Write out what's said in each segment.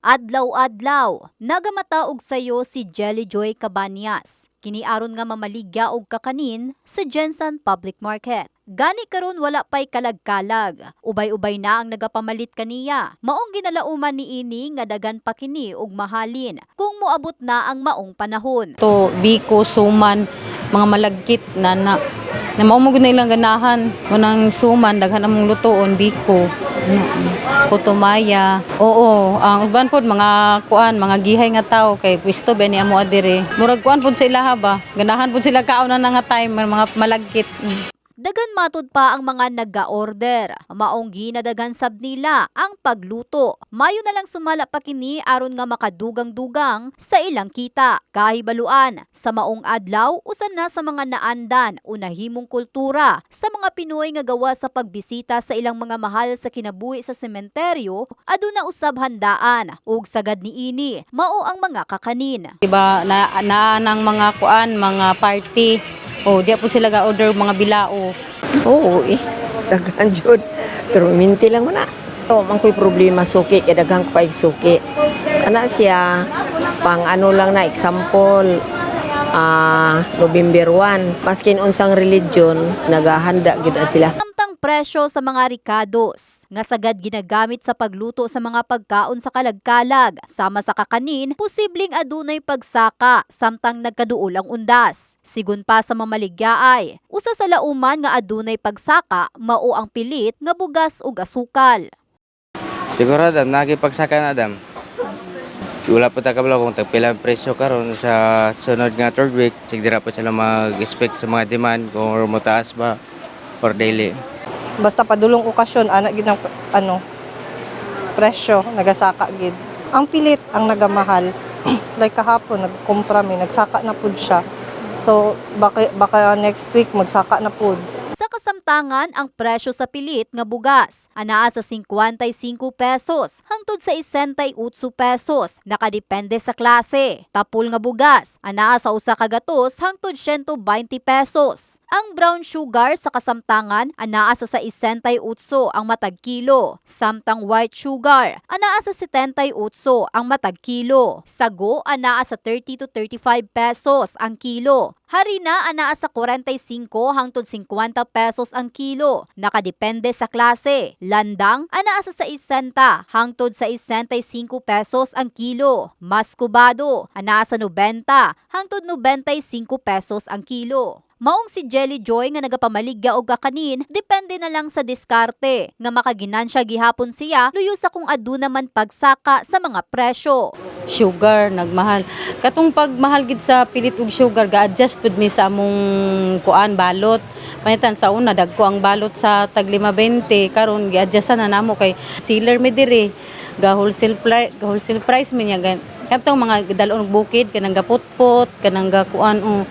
Adlaw-adlaw, nagamataog sayo si Jelly Joy Cabanias. Kiniaron nga mamaligya og kakanin sa Jensen Public Market. Gani karon wala pay kalag-kalag. Ubay-ubay na ang nagapamalit kaniya. Maong ginalauman ni ini nga dagan pa kini og mahalin kung moabot na ang maong panahon. To biko, suman, mga malagkit na mao mo na ilang ganahan. Unang suman daghan among lutoon biko. Putumaya. Oo, ang uban pod mga kuan, mga gihay nga tao kay pwesto ba ni amo adire. Murag kuan pod sila ba? Ganahan pod sila kaon na nga time mga malagkit. Dagan matud pa ang mga nagga-order. Maong ginadagan sab nila ang pagluto. Mayo na lang sumala pa kini aron nga makadugang-dugang sa ilang kita. Kahibaluan, sa maong adlaw usan na sa mga naandan o nahimong kultura sa mga Pinoy nga gawa sa pagbisita sa ilang mga mahal sa kinabuhi sa sementeryo, aduna usab handaan ug sagad niini mao ang mga kakanin. Diba na nang mga kuan, mga party. Oh, di po sila ga-order mga bilao. Oo daghan jud. Pero minti lang mo na. O, man ko'y problema suki, kaya daghang ko pa suki. Ana siya, pang ano lang na example, November 1. Maskin unsang religion, naghahanda gid na sila. Samtang presyo sa mga rikados nga sagad ginagamit sa pagluto sa mga pagkaon sa kalagkalag sama sa kakanin, posibleng adunay pagsaka samtang nagkaduol ang undas. Sigun pa sa mamaligyaay, usa sa lauman nga adunay pagsaka mao ang pilit nga bugas ug asukal. Siguro Adam, nagipagsaka na Adam. Wala po takabla kung tagpila ang presyo karon sa sunod nga third week. Sigdira po sila mag-expect sa mga demand kung mataas ba for daily. Basta padulong okasyon ana gid ang presyo nagasaka gid. Ang pilit ang nagamahal. Like kahapon nagkumpra mi, nagsaka na pud siya. So baka next week magsaka na pud. Sa kasamtangan, ang presyo sa pilit nga bugas anaa sa 55 pesos hangtod sa 68 pesos, nakadepende sa klase. Tapul nga bugas anaa sa usa ka gatos hangtod 120 pesos. Ang brown sugar sa kasamtangan anaa sa 68 ang matag kilo, samtang white sugar anaa sa 78 ang matag kilo. Sago anaa sa 30 to 35 pesos ang kilo. Harina anaa sa 45 hangtod 50 pesos ang kilo, nakadepende sa klase. Landang anaa sa 60 hangtod sa 65 pesos ang kilo. Maskubado anaa sa 90 hangtod 95 pesos ang kilo. Maong si Jelly Joy nga nagapamaligya og kakanin, depende na lang sa diskarte nga makaginansya gihapon siya luyo sa kung aduna man pagsaka sa mga presyo. Sugar nagmahal. Katong pagmahal gid sa pilit ug sugar ga-adjust pud mi sa among kuan balot. Panitan sa una dagko ang balot sa tag 5.20 karon gi-adjustan na namo kay sealer mi diri. Ga wholesale price mi nya gan. Katong mga dalon og bukid kanang gaputpot, kanang ga kuan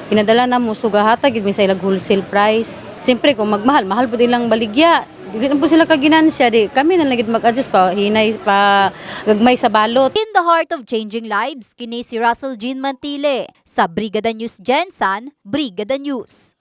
pinadala na mo sugahatag gid mi sa ilang wholesale price. Siyempre kung magmahal, mahal pud ilang baligya. Dili na po sila kaginansya di. Kami na lang mag-adjust pa hinay pa gagmay sa balot. In the heart of changing lives, kini si Russell Jean Mantile sa Brigada News Jensen, Brigada News.